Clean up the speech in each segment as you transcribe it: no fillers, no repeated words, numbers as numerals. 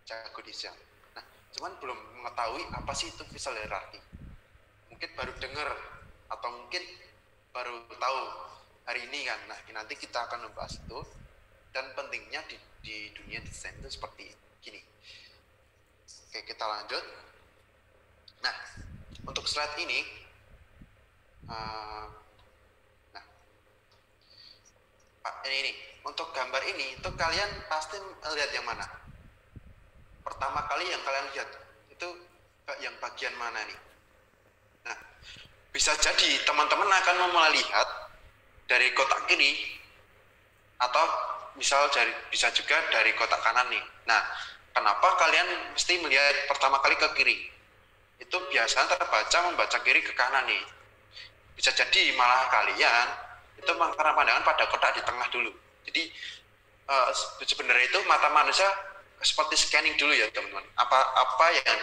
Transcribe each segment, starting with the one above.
jago desain. Nah, cuman belum mengetahui apa sih itu visual hierarchy. Mungkin baru dengar atau mungkin baru tahu hari ini kan. Nah, nanti kita akan membahas itu dan pentingnya di dunia desain itu seperti gini. Oke, kita lanjut. Nah, untuk slide ini, ini untuk gambar ini itu kalian pasti lihat yang mana? Pertama kali yang kalian lihat itu yang bagian mana nih? Nah, bisa jadi teman-teman akan memulai lihat dari kotak kiri atau misal bisa juga dari kotak kanan nih. Nah, kenapa kalian mesti melihat pertama kali ke kiri? Itu biasanya terbaca membaca kiri ke kanan nih. Bisa jadi malah kalian itu karena pandangan pada kotak di tengah dulu. Jadi sebenarnya itu mata manusia seperti scanning dulu ya teman-teman. Apa yang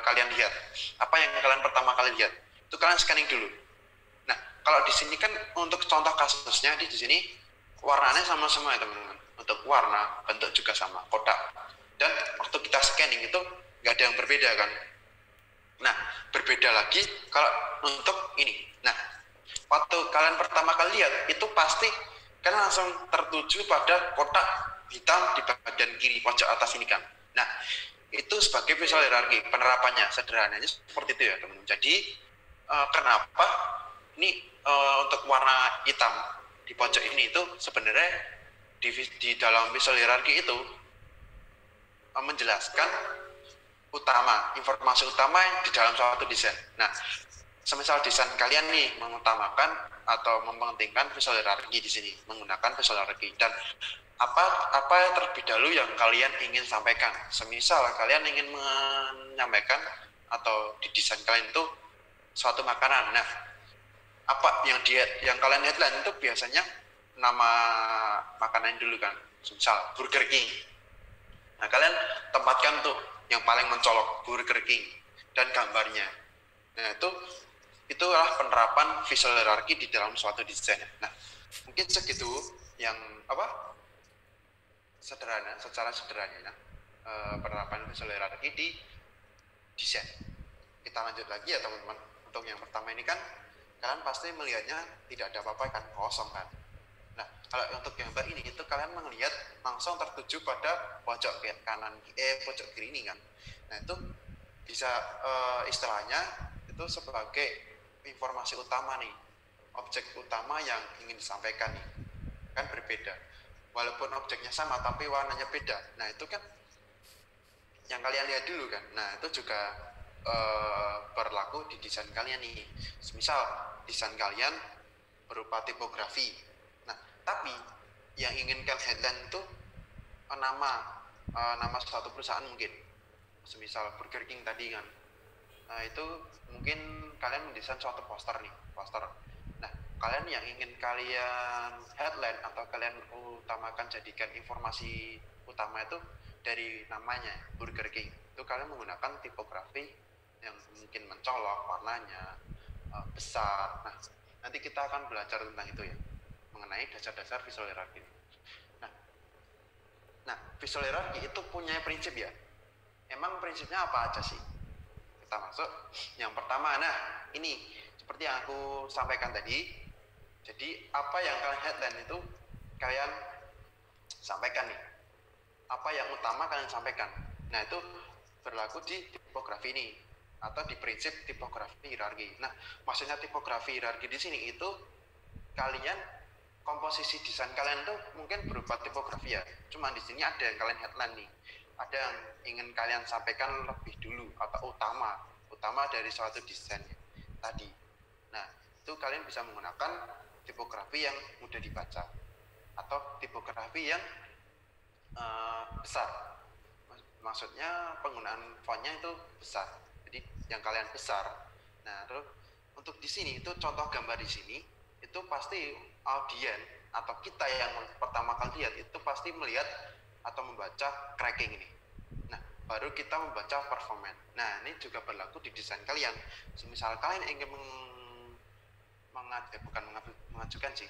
kalian lihat, apa yang kalian pertama kali lihat, itu kalian scanning dulu. Nah, kalau di sini kan untuk contoh kasusnya di sini warnanya sama semua ya teman-teman. Untuk warna, bentuk juga sama, kotak. Dan waktu kita scanning itu nggak ada yang berbeda kan. Nah, berbeda lagi kalau untuk ini. Nah, waktu kalian pertama kali lihat, itu pasti kalian langsung tertuju pada kotak hitam di bagian kiri pojok atas ini kan. Nah, itu sebagai visual hierarchy, penerapannya sederhananya seperti itu ya teman-teman. Jadi, kenapa ini untuk warna hitam di pojok ini itu sebenarnya di dalam visual hierarchy itu menjelaskan informasi utama di dalam suatu desain. Nah, semisal desain kalian nih mengutamakan atau mementingkan visual hierarchy di sini, menggunakan visual hierarchy, dan apa terlebih dahulu yang kalian ingin sampaikan. Semisal kalian ingin menyampaikan atau di desain kalian itu suatu makanan. Nah, apa yang kalian headline itu biasanya nama makanan dulu kan. Misal Burger King. Nah, kalian tempatkan tuh yang paling mencolok Burger King dan gambarnya. Nah, itulah penerapan visual hierarchy di dalam suatu desain. Nah, mungkin segitu yang secara sederhana penerapan visual hierarchy di desain. Kita lanjut lagi ya teman-teman. Untuk yang pertama ini kan kalian pasti melihatnya tidak ada apa-apa kan, kosong kan. Nah, kalau untuk gambar ini itu kalian melihat langsung tertuju pada pojok pojok kiri ini kan. Nah, itu bisa istilahnya itu sebagai informasi utama nih, objek utama yang ingin disampaikan nih. Kan berbeda. Walaupun objeknya sama tapi warnanya beda. Nah, itu kan yang kalian lihat dulu kan. Nah, itu juga berlaku di desain kalian nih. Misal desain kalian berupa tipografi. Nah, tapi yang inginkan headline itu nama suatu perusahaan mungkin. Semisal Burger King tadi kan. Nah, itu mungkin kalian mendesain suatu poster nih, poster. Nah, kalian yang ingin kalian headline atau kalian utamakan jadikan informasi utama itu dari namanya Burger King. Itu kalian menggunakan tipografi yang mungkin mencolok, warnanya besar. Nah, nanti kita akan belajar tentang itu ya, mengenai dasar-dasar visual hierarchy. Nah, visual hierarchy itu punya prinsip ya. Emang prinsipnya apa aja sih? Kita masuk. Yang pertama, nah ini seperti yang aku sampaikan tadi. Jadi apa yang kalian headline itu kalian sampaikan nih. Apa yang utama kalian sampaikan. Nah, itu berlaku di tipografi ini atau di prinsip tipografi hierarki. Nah, maksudnya tipografi hierarki di sini itu kalian komposisi desain kalian tuh mungkin berupa tipografi ya. Cuma di sini ada yang kalian headline nih. Ada yang ingin kalian sampaikan lebih dulu atau utama dari suatu desain tadi. Nah, itu kalian bisa menggunakan tipografi yang mudah dibaca atau tipografi yang besar. Maksudnya penggunaan fontnya itu besar. Jadi yang kalian besar. Nah, terus untuk di sini itu contoh gambar di sini itu pasti audien atau kita yang pertama kali lihat itu pasti melihat atau membaca cracking ini. Nah, baru kita membaca performance. Nah, ini juga berlaku di desain kalian. Misal kalian ingin mengajukan sih.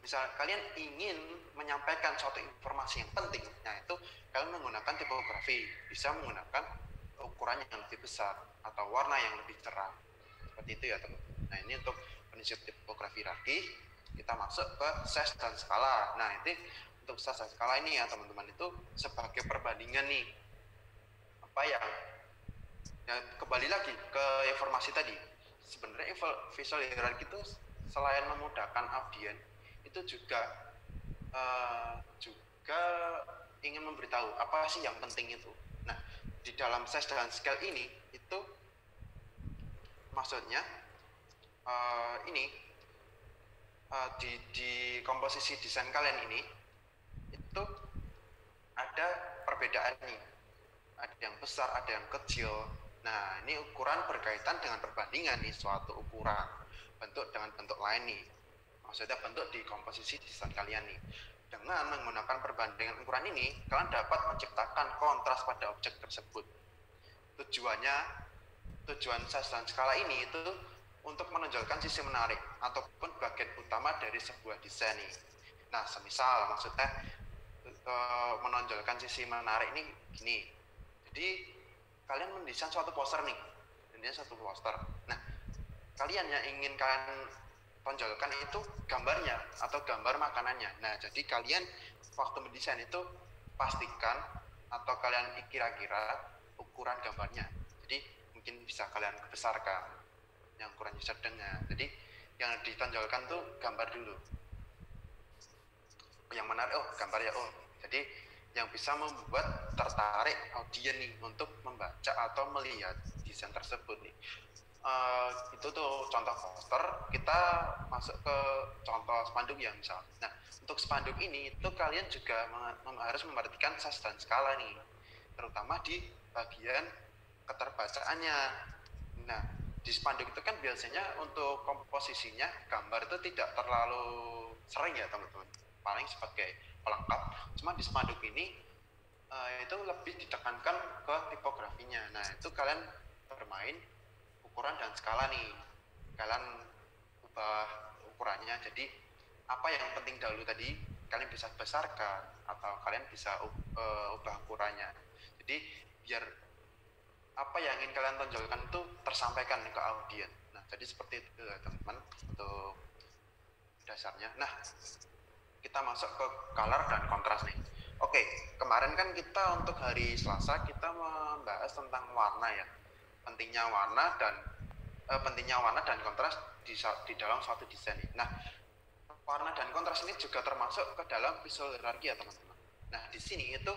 Misal kalian ingin menyampaikan suatu informasi yang penting, nah itu kalian menggunakan tipografi tipografi, bisa menggunakan ukuran yang lebih besar atau warna yang lebih cerah. Seperti itu ya teman-teman. Nah ini untuk prinsip tipografi hierarki. Kita masuk ke size dan skala. Nah ini untuk size dan skala ini ya teman-teman, itu sebagai perbandingan nih, apa yang ya, kembali lagi ke informasi tadi. Sebenarnya visual hierarki itu selain memudahkan audien, itu juga ingin memberitahu apa sih yang penting itu. Nah, di dalam size dan scale ini itu maksudnya di komposisi desain kalian ini itu ada perbedaan nih. Ada yang besar, ada yang kecil. Nah, ini ukuran berkaitan dengan perbandingan nih, suatu ukuran bentuk dengan bentuk lain nih. Maksudnya bentuk di komposisi desain kalian nih. Dengan menggunakan perbandingan ukuran ini, kalian dapat menciptakan kontras pada objek tersebut. Tujuan size dan skala ini itu untuk menonjolkan sisi menarik ataupun bagian utama dari sebuah desain nih. Nah, semisal maksudnya menonjolkan sisi menarik ini gini. Jadi kalian mendesain suatu poster nih, Nah, kalian yang ingin kalian tonjolkan itu gambarnya atau gambar makanannya. Nah, jadi kalian waktu mendesain itu pastikan atau kalian kira-kira ukuran gambarnya. Jadi mungkin bisa kalian besarkan yang ukurannya sedang. Jadi yang ditonjolkan tuh gambar dulu. Yang menarik, gambar ya, jadi yang bisa membuat tertarik audien nih untuk membaca atau melihat desain tersebut nih. Itu tuh contoh poster. Kita masuk ke contoh spanduk ya misal. Nah, untuk spanduk ini itu kalian juga harus memperhatikan size dan skala nih, terutama di bagian keterbacaannya. Nah, di spanduk itu kan biasanya untuk komposisinya gambar itu tidak terlalu sering ya teman-teman, paling sebagai pelengkap. Cuma di spanduk ini itu lebih ditekankan ke tipografinya. Nah, itu kalian bermain ukuran dan skala nih, kalian ubah ukurannya. Jadi apa yang penting dahulu tadi kalian bisa besarkan atau kalian bisa ubah ukurannya. Jadi biar apa yang ingin kalian tonjolkan itu tersampaikan ke audien. Nah, jadi seperti itu ya teman-teman untuk dasarnya. Nah, kita masuk ke color dan kontras nih. Oke, kemarin kan kita untuk hari Selasa kita membahas tentang warna ya. Pentingnya warna dan kontras di dalam suatu desain. Nah, warna dan kontras ini juga termasuk ke dalam visual hierarki ya teman-teman. Nah, di sini itu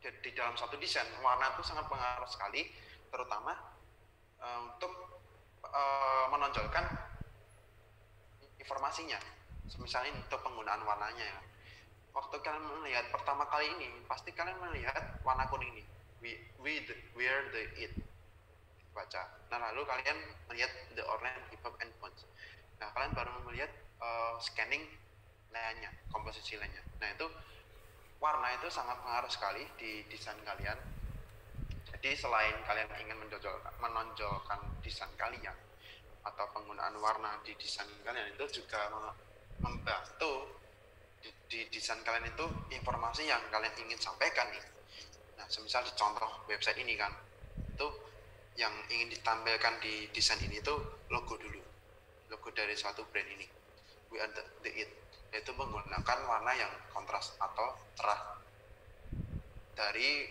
di dalam suatu desain warna itu sangat pengaruh sekali, terutama untuk menonjolkan informasinya. Misalnya untuk penggunaan warnanya ya. Waktu kalian melihat pertama kali ini, pasti kalian melihat warna kuning ini, where the it baca. Nah, lalu kalian melihat the orange, hip hop and punch. Nah, kalian baru melihat scanning lainnya, komposisi lainnya. Nah, itu warna itu sangat pengaruh sekali di desain kalian. Jadi selain kalian ingin menonjolkan desain kalian atau penggunaan warna di desain kalian, itu juga membantu di desain kalian itu informasi yang kalian ingin sampaikan nih. Nah, semisal di contoh website ini kan, itu yang ingin ditampilkan di desain ini itu logo dulu, logo dari suatu brand ini, we are the it, yaitu menggunakan warna yang kontras atau cerah. Dari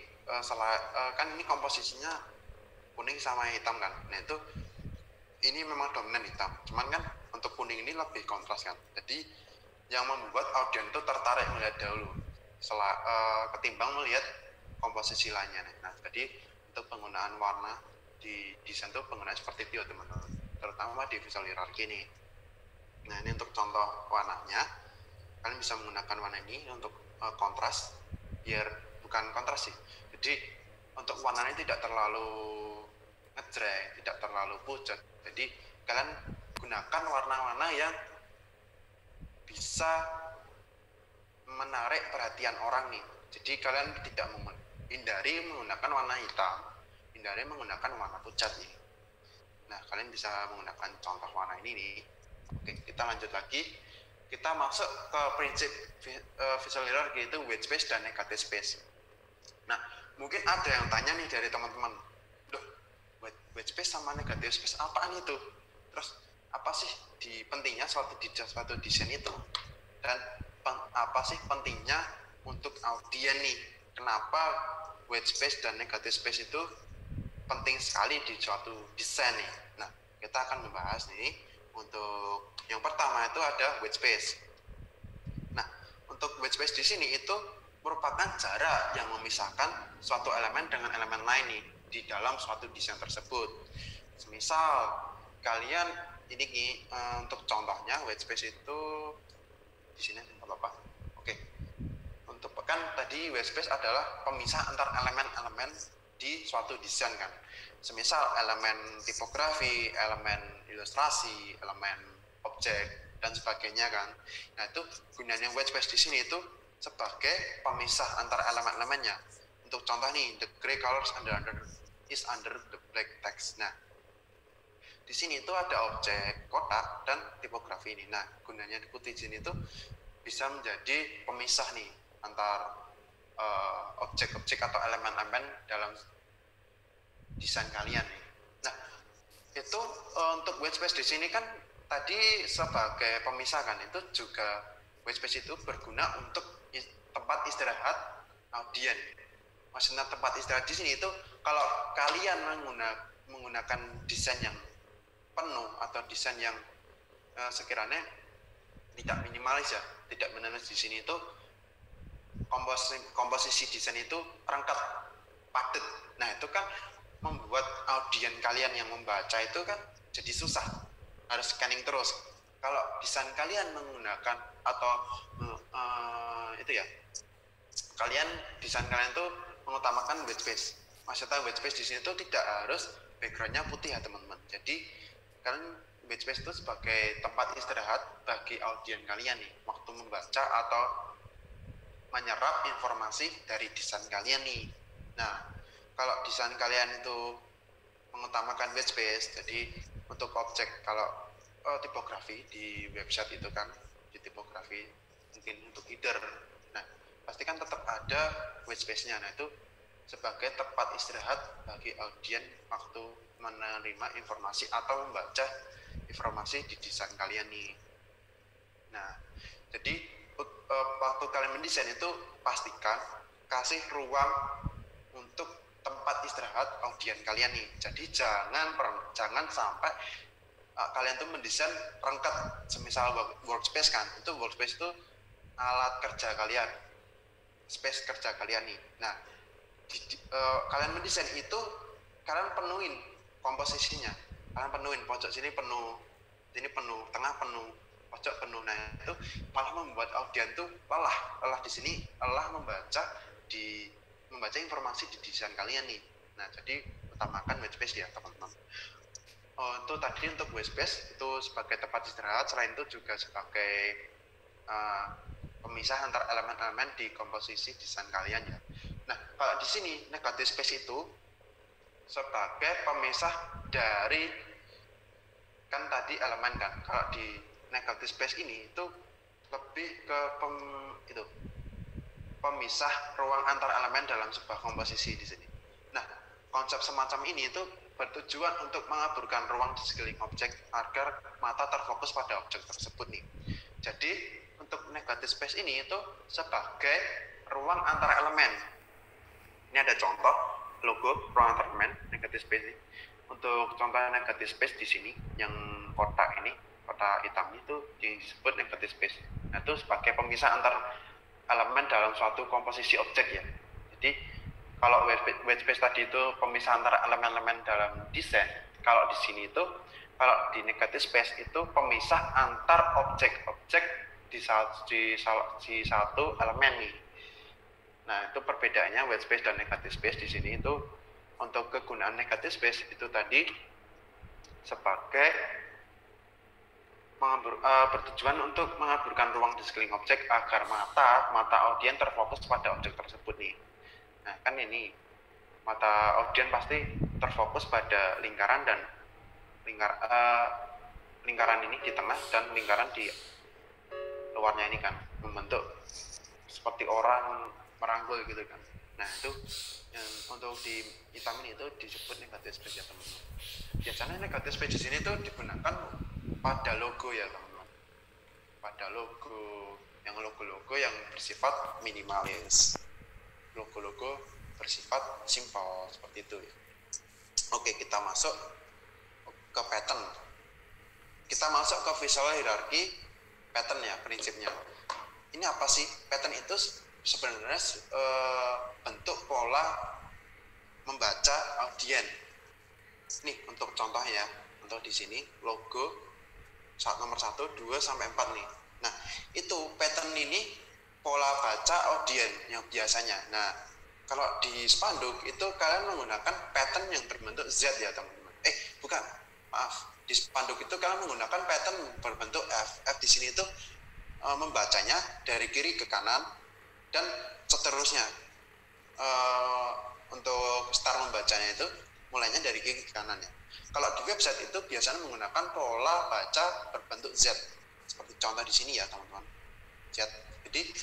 kan ini komposisinya kuning sama hitam kan. Nah, itu ini memang dominan hitam, cuman kan untuk kuning ini lebih kontras kan. Jadi yang membuat audien itu tertarik melihat dahulu ketimbang melihat komposisi lainnya. Nah, jadi untuk penggunaan warna di desain itu penggunaan seperti itu teman-teman, terutama di visual hierarki ini. Nah, ini untuk contoh warnanya, kalian bisa menggunakan warna ini untuk kontras, biar bukan kontras sih, jadi untuk warnanya tidak terlalu ngejreng, tidak terlalu pucat. Jadi kalian gunakan warna-warna yang bisa menarik perhatian orang nih. Jadi kalian tidak hindari menggunakan warna hitam, hindari menggunakan warna pucat nih. Nah, kalian bisa menggunakan contoh warna ini nih. Oke, kita lanjut lagi. Kita masuk ke prinsip visual hierarchy, itu white space dan negative space. Nah, mungkin ada yang tanya nih dari teman-teman, loh, white space sama negative space apaan itu? Terus apa sih pentingnya suatu desain itu? Dan apa sih pentingnya untuk audien nih? Kenapa white space dan negative space itu penting sekali di suatu desain nih? Nah, kita akan membahas nih. Untuk yang pertama itu ada white space. Nah, untuk white space di sini itu merupakan jarak yang memisahkan suatu elemen dengan elemen lain nih di dalam suatu desain tersebut. Misal kalian ini untuk contohnya white space itu di sini nggak apa-apa. Oke. Untuk kan tadi white space adalah pemisah antar elemen-elemen di suatu desain kan. Semisal elemen tipografi, elemen ilustrasi, elemen objek dan sebagainya kan. Nah, itu gunanya white space di sini itu sebagai pemisah antara elemen-elemennya. Untuk contoh nih, the gray colors is under the black text. Nah, di sini itu ada objek, kotak, dan tipografi ini. Nah, gunanya putih di sini itu bisa menjadi pemisah nih antar objek-objek atau elemen-elemen dalam desain kalian nih. Nah, itu untuk white space di sini kan tadi sebagai pemisah kan, itu juga white space itu berguna untuk tempat istirahat audien. Maksudnya tempat istirahat di sini itu kalau kalian menggunakan desain yang penuh atau desain yang sekiranya tidak minimalis ya, tidak minimalis di sini itu komposisi desain itu rangkap padat. Nah, itu kan membuat audien kalian yang membaca itu kan jadi susah, harus scanning terus. Kalau desain kalian menggunakan atau itu ya, kalian desain kalian tuh mengutamakan white space. Maksudnya white space di sini tuh tidak harus backgroundnya putih ya teman-teman. Jadi kalian white space itu sebagai tempat istirahat bagi audien kalian nih waktu membaca atau menyerap informasi dari desain kalian nih. Nah, kalau desain kalian itu mengutamakan white space, jadi untuk objek kalau tipografi di website itu kan di tipografi mungkin untuk header, nah pasti kan tetap ada white space-nya. Nah, itu sebagai tempat istirahat bagi audien waktu menerima informasi atau membaca informasi di desain kalian nih. Nah, jadi waktu kalian mendesain itu pastikan kasih ruang untuk tempat istirahat audien kalian nih. Jadi jangan sampai kalian tuh mendesain rangkap, semisal workspace kan, itu workspace itu alat kerja kalian, space kerja kalian nih. Nah, kalian mendesain itu kalian penuhin komposisinya, kalian penuhin pojok sini penuh, sini penuh, tengah penuh, pojok penuh. Nah, itu malah membuat audien tuh lelah di sini, lelah membaca informasi di desain kalian nih. Nah, jadi utamakan white space ya teman-teman. Itu tadi untuk white space itu sebagai tempat istirahat, selain itu juga sebagai pemisah antar elemen-elemen di komposisi desain kalian ya. Nah, kalau di sini negative space itu sebagai pemisah dari kan tadi elemen kan. Kalau di negative space ini itu lebih ke pemisah ruang antar elemen dalam sebuah komposisi di sini. Nah, konsep semacam ini itu bertujuan untuk mengaburkan ruang di sekeliling objek agar mata terfokus pada objek tersebut nih. Jadi untuk negative space ini itu sebagai ruang antara elemen. Ini ada contoh logo ruang antar elemen negative space ini. Untuk contoh negative space di sini yang kotak hitam itu disebut negative space. Nah, itu sebagai pemisah antar elemen dalam suatu komposisi objek ya. Jadi kalau white space tadi itu pemisah antara elemen-elemen dalam desain, kalau di sini itu kalau di negative space itu pemisah antar objek-objek di satu elemen nih. Nah, itu perbedaannya white space dan negative space di sini itu. Untuk kegunaan negative space itu tadi sebagai bertujuan untuk mengaburkan ruang di sekeliling objek agar mata audien terfokus pada objek tersebut nih. Nah, kan ini mata audien pasti terfokus pada lingkaran dan lingkaran ini di tengah dan lingkaran di luarnya ini kan membentuk seperti orang merangkul gitu kan. Nah itu yang untuk di hitam ini itu disebut negatif space ya teman-teman. Biasanya negatif space di sini tuh digunakan pada logo ya teman-teman, pada logo yang bersifat minimalis, logo bersifat simpel seperti itu ya. Oke, kita masuk ke pattern. Kita masuk ke visual hierarchy pattern ya, prinsipnya. Ini apa sih? Pattern itu sebenarnya bentuk pola membaca audien. Nih untuk contohnya, untuk di sini logo nomor 1, 2 sampai 4 nih. Nah, itu pattern ini pola baca audien yang biasanya. Nah, kalau di spanduk itu kalian menggunakan pattern yang berbentuk Z ya teman-teman. Bukan, maaf. Di spanduk itu kalian menggunakan pattern berbentuk F. F di sini itu membacanya dari kiri ke kanan dan seterusnya. Untuk start membacanya itu mulainya dari kiri ke kanan ya. Kalau di website itu biasanya menggunakan pola baca berbentuk Z. Seperti contoh di sini ya teman-teman. Z. Jadi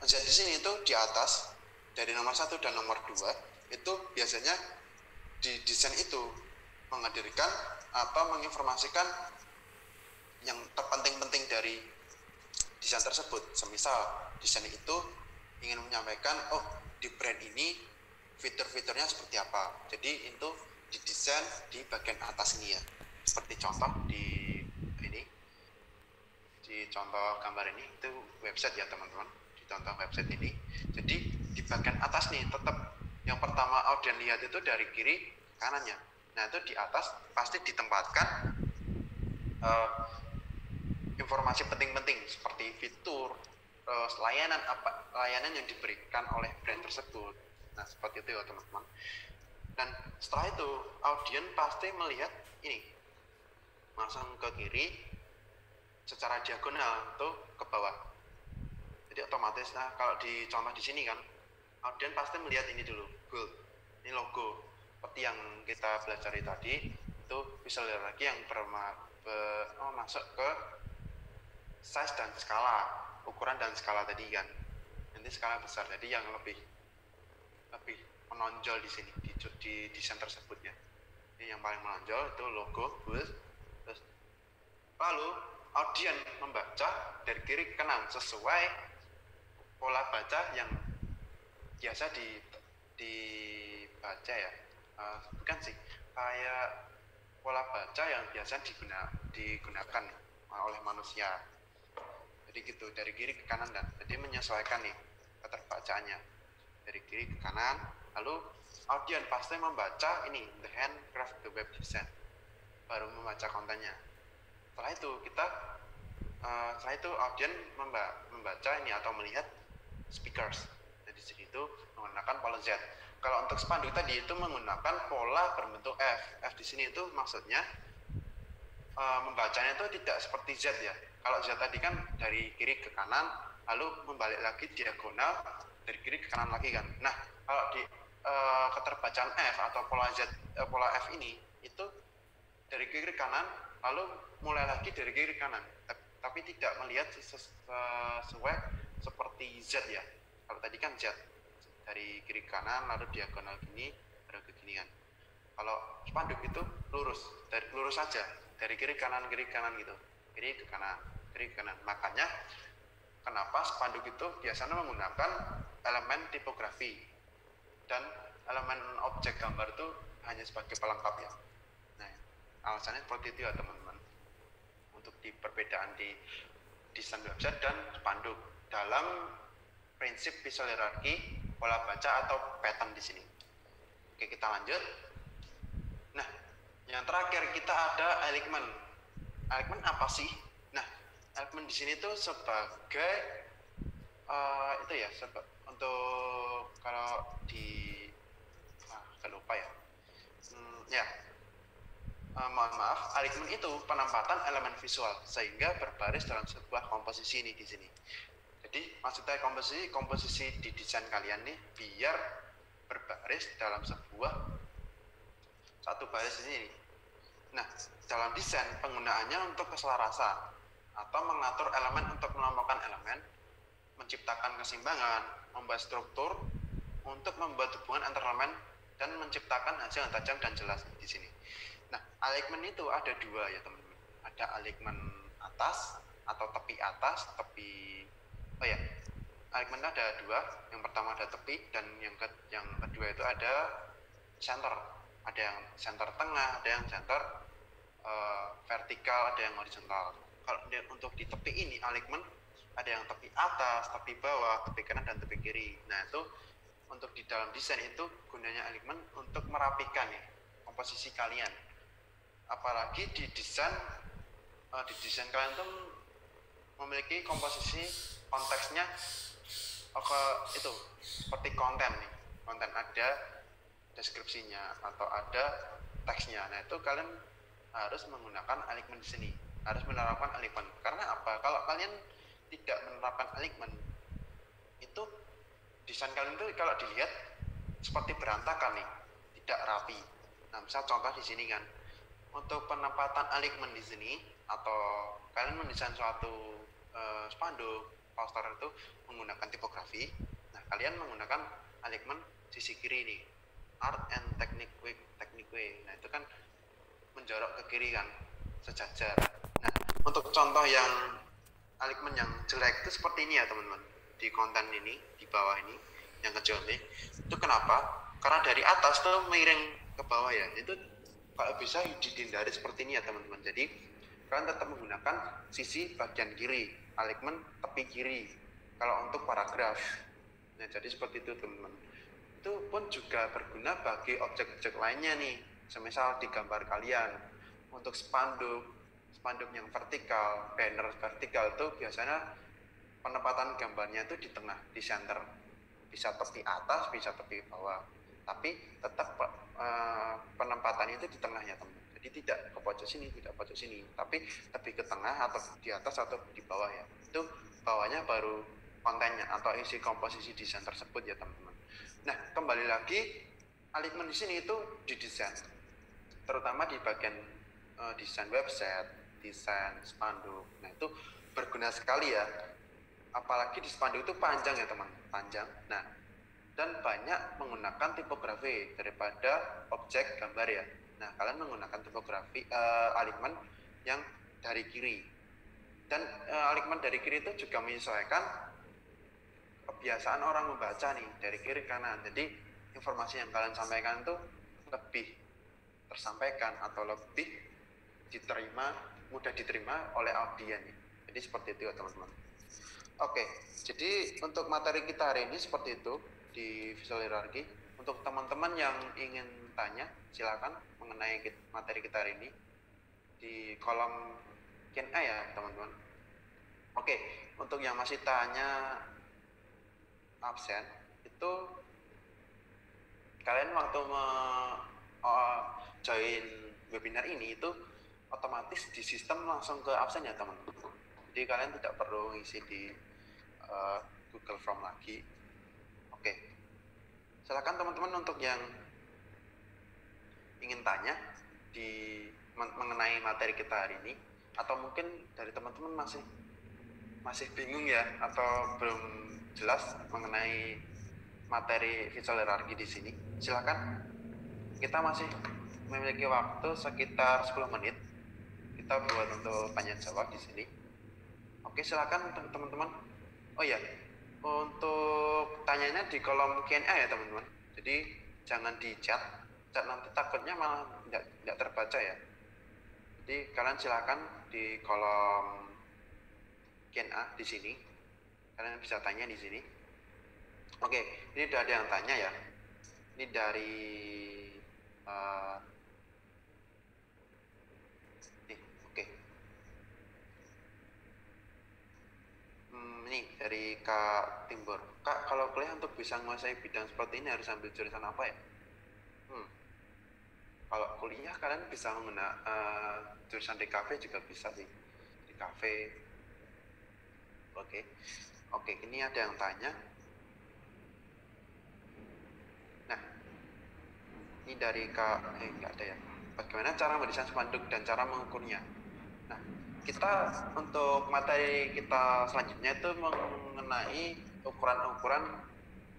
Z di sini itu di atas dari nomor 1 dan nomor 2 itu biasanya di desain itu menghadirkan atau menginformasikan yang terpenting-penting dari desain tersebut. Semisal desain itu ingin menyampaikan, oh di brand ini fitur-fiturnya seperti apa. Jadi itu didesain di bagian atas ini ya. Seperti contoh di ini, di contoh gambar ini itu website ya teman-teman. Di contoh website ini. Jadi di bagian atas nih tetap yang pertama audien lihat itu dari kiri kanannya. Nah itu di atas pasti ditempatkan informasi penting-penting seperti fitur, layanan yang diberikan oleh brand tersebut. Nah seperti itu ya teman-teman. Dan setelah itu audien pasti melihat ini langsung ke kiri secara diagonal tuh ke bawah. Jadi otomatis kalau di contoh di sini kan audien pasti melihat ini dulu, gold, ini logo seperti yang kita belajar tadi itu visual hierarchy yang masuk ke size dan skala, ukuran dan skala tadi kan. Nanti skala besar, jadi yang lebih menonjol di sini di desain tersebut ya. Ini yang paling menonjol itu logo, terus lalu audien membaca dari kiri ke kanan sesuai pola baca yang biasa dibaca ya. Bukan sih, kayak pola baca yang biasa digunakan oleh manusia. Jadi gitu, dari kiri ke kanan dan jadi menyesuaikan nih keterbacaannya dari kiri ke kanan. Lalu audien pasti membaca ini the handcraft the web design, baru membaca kontennya. Setelah itu audien membaca ini atau melihat speakers. Jadi di sini itu menggunakan pola Z. Kalau untuk spanduk tadi itu menggunakan pola berbentuk F. F di sini itu maksudnya membacanya itu tidak seperti Z ya. Kalau Z tadi kan dari kiri ke kanan, lalu membalik lagi diagonal dari kiri ke kanan lagi kan. Nah, kalau di keterbacaan F atau pola F ini itu dari kiri ke kanan, lalu mulai lagi dari kiri ke kanan, tapi tidak melihat sesuai seperti Z ya. Kalau tadi kan Z dari kiri ke kanan, lalu diagonal gini, baru ke gini kan. Kalau spanduk itu lurus saja dari kiri ke kanan gitu, kiri ke kanan. Makanya kenapa spanduk itu biasanya menggunakan elemen tipografi dan elemen objek gambar itu hanya sebagai pelengkap ya. Nah, alasannya seperti itu ya teman-teman. Untuk di perbedaan di desain website dan spanduk dalam prinsip visual hierarchy, pola baca atau pattern di sini. Oke, kita lanjut. Nah, yang terakhir kita ada alignment. Alignment apa sih? Nah, alignment di sini tuh sebagai itu ya, untuk kalau di agak lupa ya. Mohon maaf, alignment itu penempatan elemen visual sehingga berbaris dalam sebuah komposisi ini di sini. Jadi maksudnya komposisi di desain kalian nih biar berbaris dalam satu baris ini. Nah, dalam desain penggunaannya untuk keselarasan atau mengatur elemen untuk melambangkan elemen, menciptakan keseimbangan, membuat struktur untuk membuat hubungan antar elemen dan menciptakan hasil yang tajam dan jelas di sini. Nah, alignment itu ada dua ya teman-teman. Ada alignment atas atau tepi atas, alignment ada dua. Yang pertama ada tepi dan yang kedua itu ada center. Ada yang center tengah, ada yang center vertikal, ada yang horizontal. Kalau untuk di tepi ini alignment ada yang tepi atas, tepi bawah, tepi kanan dan tepi kiri. Nah, itu untuk di dalam desain itu gunanya alignment untuk merapikan ya komposisi kalian. Apalagi di desain kalian tuh memiliki komposisi konteksnya itu seperti konten nih. Konten ada deskripsinya atau ada teksnya. Nah, itu kalian harus menggunakan alignment di sini. Harus menerapkan alignment. Karena apa? Kalau kalian tidak menerapkan alignment, itu desain kalian itu kalau dilihat seperti berantakan nih, tidak rapi. Nah, misal contoh di sini kan, untuk penempatan alignment di sini atau kalian mendesain suatu spanduk, poster itu menggunakan tipografi. Nah, kalian menggunakan alignment sisi kiri nih, art and technique way. Nah, itu kan menjorok ke kiri kan, sejajar. Nah, untuk contoh yang alignment yang jelek itu seperti ini ya teman-teman, di konten ini di bawah ini yang kecil nih. Itu kenapa? Karena dari atas tuh miring ke bawah ya. Itu kalau bisa dihindari seperti ini ya teman-teman. Jadi kalian tetap menggunakan sisi bagian kiri, alignment tepi kiri kalau untuk paragraf. Nah, jadi seperti itu teman-teman. Itu pun juga berguna bagi objek-objek lainnya nih, semisal di gambar kalian. Untuk spanduk yang vertikal, banner vertikal itu biasanya penempatan gambarnya itu di tengah, di center. Bisa tepi atas, bisa tepi bawah. Tapi tetap penempatannya itu di tengah ya teman. Jadi tidak ke pojok sini, tidak pojok sini, tapi lebih ke tengah atau di atas atau di bawah ya. Itu bawahnya baru kontennya atau isi komposisi desain tersebut ya teman-teman. Nah, kembali lagi alignment di sini itu didesain, terutama di bagian desain website, desain spanduk. Nah, itu berguna sekali ya. Apalagi di spanduk itu panjang ya teman, panjang. Nah, dan banyak menggunakan tipografi daripada objek gambar ya. Nah, kalian menggunakan tipografi alignment yang dari kiri. Dan alignment dari kiri itu juga menyesuaikan kebiasaan orang membaca nih dari kiri ke kanan. Jadi informasi yang kalian sampaikan itu lebih tersampaikan atau lebih mudah diterima oleh audien. Jadi seperti itu ya teman-teman. Oke, jadi untuk materi kita hari ini seperti itu di visual hierarchy. Untuk teman-teman yang ingin tanya, silakan mengenai materi kita hari ini di kolom Q&A ya teman-teman. Oke, untuk yang masih tanya absen itu kalian waktu join webinar ini itu otomatis di sistem langsung ke absen ya teman-teman. Jadi kalian tidak perlu ngisi di Google Form lagi. Oke, silakan teman-teman untuk yang ingin tanya mengenai materi kita hari ini, atau mungkin dari teman-teman masih bingung ya atau belum jelas mengenai materi visual hierarchy di sini, silakan. Kita masih memiliki waktu sekitar 10 menit kita buat untuk tanya jawab di sini. Oke, silakan teman-teman. Oh ya, untuk tanyanya di kolom Q&A ya teman-teman. Jadi jangan di chat nanti takutnya malah tidak terbaca ya. Jadi kalian silakan di kolom Q&A di sini. Kalian bisa tanya di sini. Oke, ini udah ada yang tanya ya. Ini dari ini dari Kak Timbor. Kak, kalau kuliah untuk bisa menguasai bidang seperti ini harus ambil jurusan apa ya? Kalau kuliah kalian bisa menggunakan jurusan DKV juga bisa sih. DKV. Oke, ini ada yang tanya. Nah, ini dari Kak, nggak ada ya. Bagaimana cara mendesain spanduk dan cara mengukurnya? Nah, kita untuk materi kita selanjutnya itu mengenai ukuran-ukuran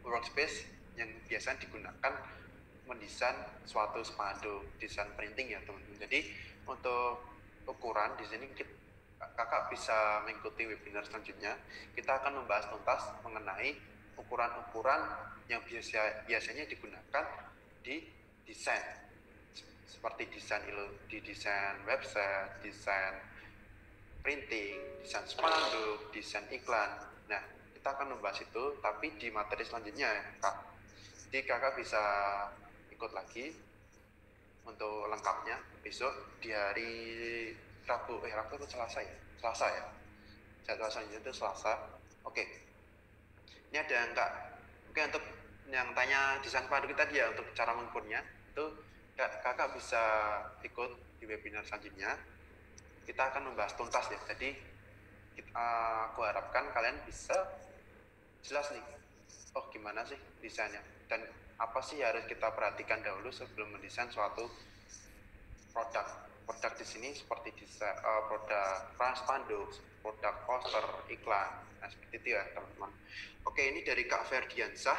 workspace yang biasa digunakan mendesain suatu spanduk, desain printing ya teman-teman. Jadi untuk ukuran di sini kakak bisa mengikuti webinar selanjutnya. Kita akan membahas tuntas mengenai ukuran-ukuran yang biasanya digunakan di desain, seperti desain website, desain printing, desain spanduk, desain iklan. Nah, kita akan membahas itu, tapi di materi selanjutnya ya, Kak. Jadi kakak bisa ikut lagi untuk lengkapnya besok di hari Rabu itu Selasa ya? Selasa ya? Jadwal selanjutnya itu Selasa. Oke. Ini ada yang Kak, oke, untuk yang tanya desain spanduk tadi ya, untuk cara mengukurnya, itu kakak bisa ikut di webinar selanjutnya. Kita akan membahas tuntas ya. Jadi aku harapkan kalian bisa jelas nih, oh gimana sih desainnya dan apa sih harus kita perhatikan dahulu sebelum mendesain suatu produk. Produk di sini seperti desain produk spanduk, produk poster, iklan, nah seperti itu ya teman-teman. Oke, ini dari Kak Ferdiansah.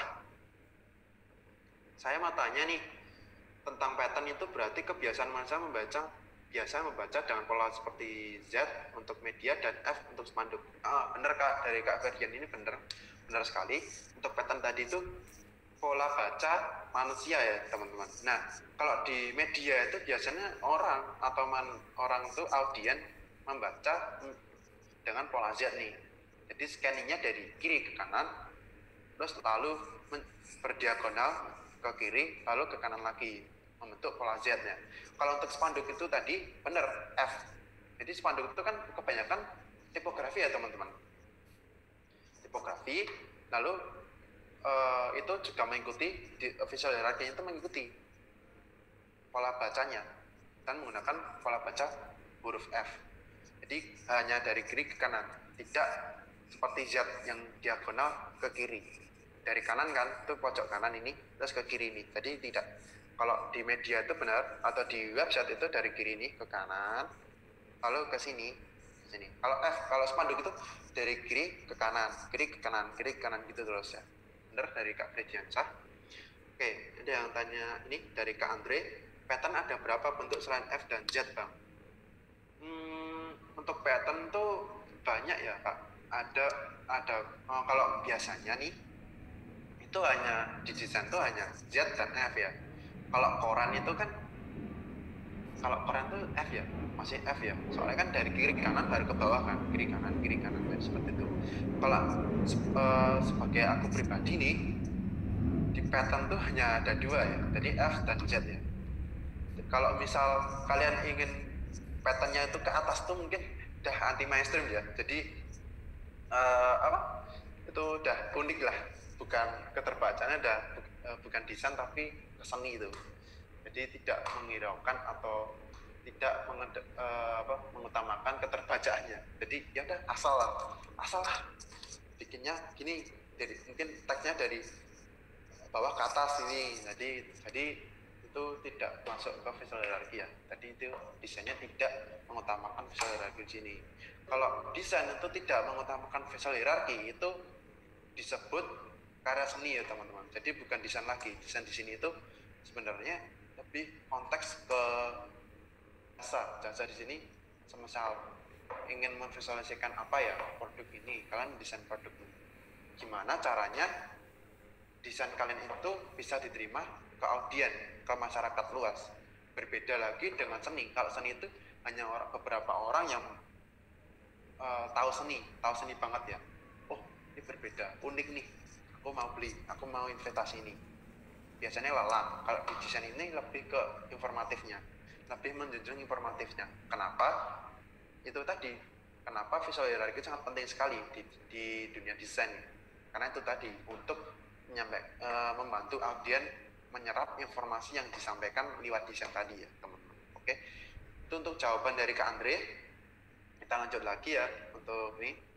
Saya mau tanya nih, tentang pattern itu berarti kebiasaan manusia biasa membaca dengan pola seperti Z untuk media dan F untuk spanduk. Benar Kak, dari Kak Ferdian ini benar sekali. Untuk pattern tadi itu pola baca manusia ya teman-teman. Nah, kalau di media itu biasanya orang itu audien membaca dengan pola Z nih. Jadi scanningnya dari kiri ke kanan, terus lalu berdiagonal ke kiri, lalu ke kanan lagi, membentuk pola Z-nya. Kalau untuk spanduk itu tadi benar F. Jadi spanduk itu kan kebanyakan tipografi ya teman-teman. Tipografi, lalu itu juga mengikuti visual hierarchy itu mengikuti pola bacanya dan menggunakan pola baca huruf F. Jadi hanya dari kiri ke kanan, tidak seperti Z yang diagonal ke kiri. Dari kanan kan, itu pojok kanan ini, terus ke kiri ini. Jadi tidak. Kalau di media itu benar, atau di website itu dari kiri ini ke kanan, lalu ke sini. Kalau F, kalau spanduk itu dari kiri ke kanan, kiri ke kanan gitu terus ya. Benar dari Kak Frediansah. Oke, ada yang tanya ini dari Kak Andre, pattern ada berapa bentuk selain F dan Z, Bang? Untuk pattern tuh banyak ya, Kak. Ada kalau biasanya nih itu hanya di desain tuh hanya Z dan F ya. Kalau koran itu kan, tuh F ya, masih F ya. Soalnya kan dari kiri ke kanan baru ke bawah kan, kiri kanan ya, seperti itu. Kalau sebagai aku pribadi nih, di pattern tuh hanya ada dua ya, jadi F dan Z ya. Kalau misal kalian ingin patternnya itu ke atas tuh mungkin udah anti mainstream ya. Jadi itu udah unik lah, bukan keterbacaannya bukan desain tapi seni itu. Jadi tidak menghiraukan atau tidak mengutamakan keterbacaannya. Jadi ya udah asal lah bikinnya gini, mungkin tagnya dari bawah ke atas ini. Jadi itu tidak masuk ke visual hierarchy ya. Tadi itu desainnya tidak mengutamakan visual hierarchy di sini. Kalau desain itu tidak mengutamakan visual hierarchy, itu disebut karya seni ya teman-teman. Jadi bukan desain lagi. Desain di sini itu sebenarnya lebih konteks ke jasa di sini. Semisal ingin memvisualisasikan apa ya produk ini, kalian desain produk ini. Gimana caranya desain kalian itu bisa diterima ke audien, ke masyarakat luas. Berbeda lagi dengan seni. Kalau seni itu hanya beberapa orang yang tahu seni banget ya. Oh, ini berbeda, unik nih. Aku mau beli, aku mau investasi ini. Biasanya lelang. Kalau di desain ini lebih ke informatifnya, lebih menjunjung informatifnya. Kenapa? Itu tadi. Kenapa visual hierarchy sangat penting sekali di dunia desain? Karena itu tadi untuk membantu audien menyerap informasi yang disampaikan lewat desain tadi ya teman-teman. Oke, itu untuk jawaban dari Kak Andre. Kita lanjut lagi ya untuk ini.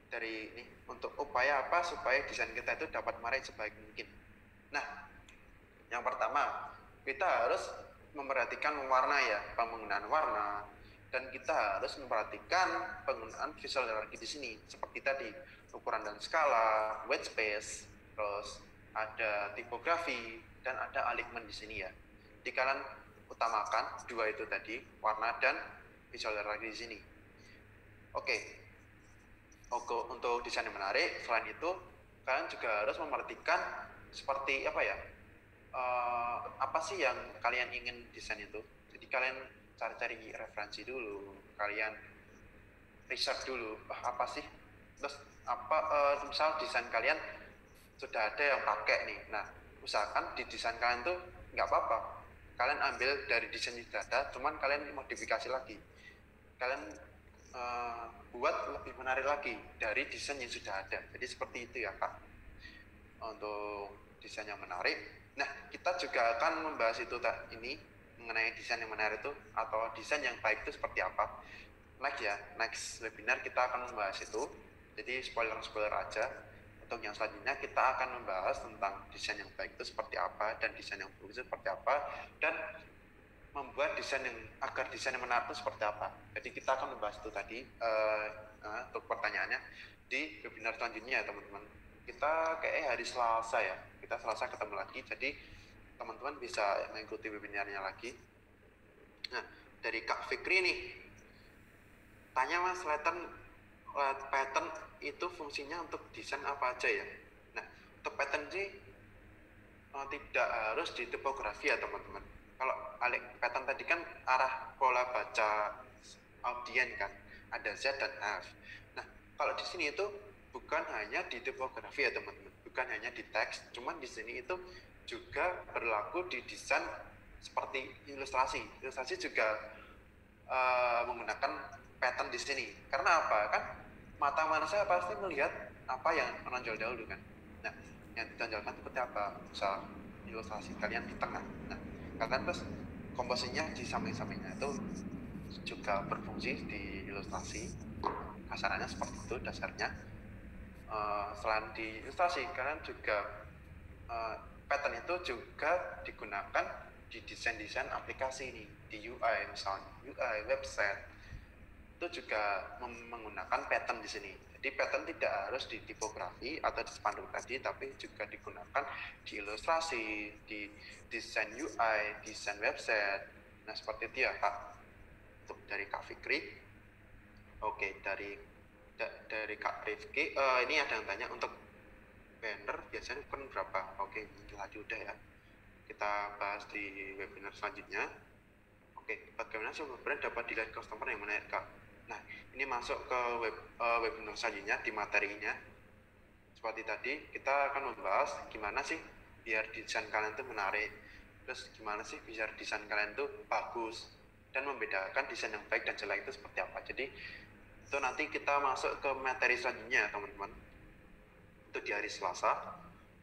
Dari ini, untuk upaya apa supaya desain kita itu dapat meraih sebaik mungkin. Nah, yang pertama kita harus memperhatikan warna ya, penggunaan warna, dan kita harus memperhatikan penggunaan visual hierarchy di sini seperti tadi, ukuran dan skala, white space, terus ada tipografi, dan ada alignment di sini ya. Jadi kalian utamakan dua itu tadi, warna dan visual hierarchy di sini. Oke. Untuk desain yang menarik, selain itu kalian juga harus memperhatikan seperti apa ya? Apa sih yang kalian ingin desain itu? Jadi kalian cari-cari referensi dulu, kalian research dulu, apa sih? Terus misal desain kalian sudah ada yang pakai nih. Nah, usahakan di desain kalian tuh nggak apa-apa. Kalian ambil dari desain yang sudah ada, cuman kalian modifikasi lagi. Kalian buat lebih menarik lagi dari desain yang sudah ada. Jadi seperti itu ya Kak, untuk desain yang menarik. Nah, kita juga akan membahas itu ini mengenai desain yang menarik itu atau desain yang baik itu seperti apa. Next webinar kita akan membahas itu. Jadi spoiler aja. Untuk yang selanjutnya kita akan membahas tentang desain yang baik itu seperti apa dan desain yang buruk itu seperti apa, dan membuat desain yang agar desain yang menarik itu seperti apa. Jadi kita akan membahas itu tadi untuk pertanyaannya di webinar selanjutnya ya teman-teman. Kita kayak hari Selasa ya, kita Selasa ketemu lagi, jadi teman-teman bisa mengikuti webinarnya lagi. Nah, dari Kak Fikri nih, tanya Mas, pattern itu fungsinya untuk desain apa aja ya? Nah, untuk pattern sih tidak harus di tipografi ya teman-teman. Kalau pattern tadi kan arah pola baca audien kan, ada Z dan F. Nah, kalau di sini itu bukan hanya di tipografi ya teman-teman, bukan hanya di teks, cuman di sini itu juga berlaku di desain seperti ilustrasi. Ilustrasi juga menggunakan pattern di sini. Karena apa? Kan mata manusia pasti melihat apa yang menonjol dahulu kan. Nah, yang ditonjolkan seperti apa? Misal ilustrasi kalian di tengah. Nah, kalian terus komposisinya di samping-sampingnya itu juga berfungsi di ilustrasi. Kasarannya seperti itu dasarnya. Selain di ilustrasi, kalian juga pattern itu juga digunakan di desain-desain aplikasi nih, di UI misalnya, UI website itu juga menggunakan pattern di sini. Jadi pattern tidak harus di tipografi atau di spanduk tadi, tapi juga digunakan di ilustrasi, di desain UI, desain website. Nah seperti itu ya Kak. Untuk dari Kak Fikri. Oke, dari Kak Rifki, ini ada yang tanya untuk banner biasanya kan berapa? Oke, tadi udah ya. Kita bahas di webinar selanjutnya. Oke, bagaimana sebuah brand dapat dilihat customer yang menarik Kak? Nah, ini masuk ke webinar selanjutnya di materinya. Seperti tadi, kita akan membahas gimana sih biar desain kalian itu menarik. Terus gimana sih biar desain kalian itu bagus. Dan membedakan desain yang baik dan jelek itu seperti apa. Jadi, itu nanti kita masuk ke materi selanjutnya teman-teman. Itu di hari Selasa.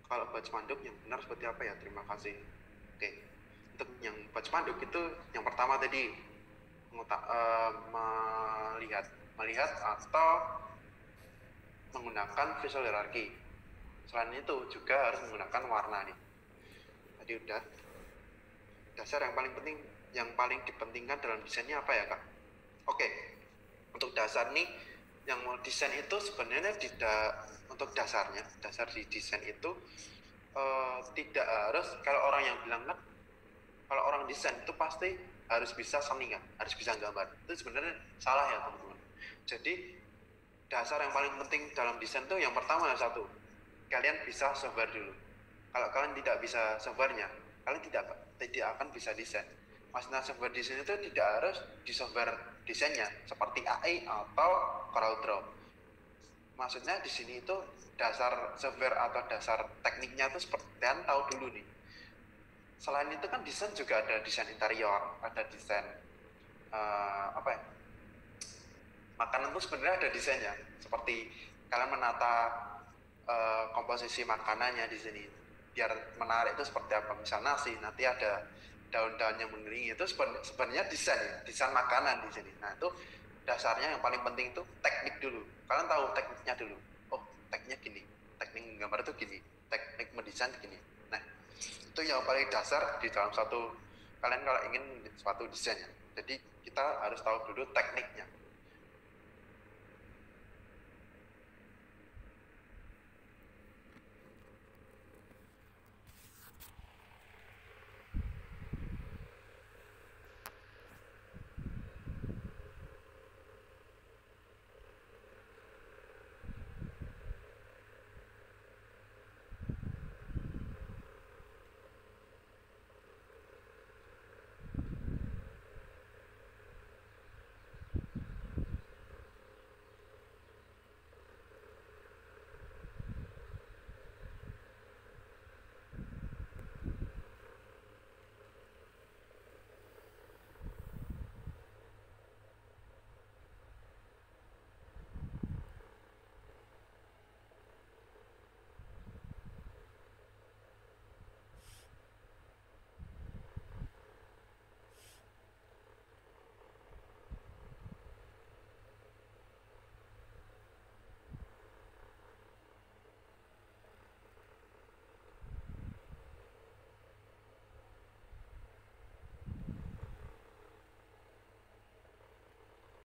Kalau buat spanduk yang benar seperti apa ya? Terima kasih. Oke. Untuk yang buat spanduk itu yang pertama tadi melihat atau menggunakan visual hierarchy. Selain itu juga harus menggunakan warna nih. Tadi udah. Dasar yang paling dipentingkan dalam desainnya apa ya Kak? Oke. Untuk dasar nih, yang mau desain itu sebenarnya tidak untuk dasar di desain itu tidak harus, kalau orang yang bilang kan kalau orang desain itu pasti harus bisa seni kan, harus bisa gambar. Itu sebenarnya salah ya teman-teman. Jadi dasar yang paling penting dalam desain itu yang pertama satu, kalian bisa software dulu. Kalau kalian tidak bisa softwarenya, kalian tidak akan bisa desain. Maksudnya software desain itu tidak harus di software desainnya seperti AI atau CorelDRAW. Maksudnya di sini itu dasar software atau dasar tekniknya itu seperti kalian tahu dulu nih. Selain itu kan desain juga ada desain interior, ada desain makanan itu sebenarnya ada desainnya. Seperti kalian menata komposisi makanannya di sini biar menarik itu seperti apa. Misal nasi, nanti ada daun-daun yang mengering, itu sebenarnya desain makanan di sini. Nah itu dasarnya yang paling penting itu teknik dulu. Kalian tahu tekniknya dulu. Oh tekniknya gini, teknik gambar itu gini, teknik mendesain gini. Nah itu yang paling dasar di dalam kalian kalau ingin suatu desainnya. Jadi kita harus tahu dulu tekniknya.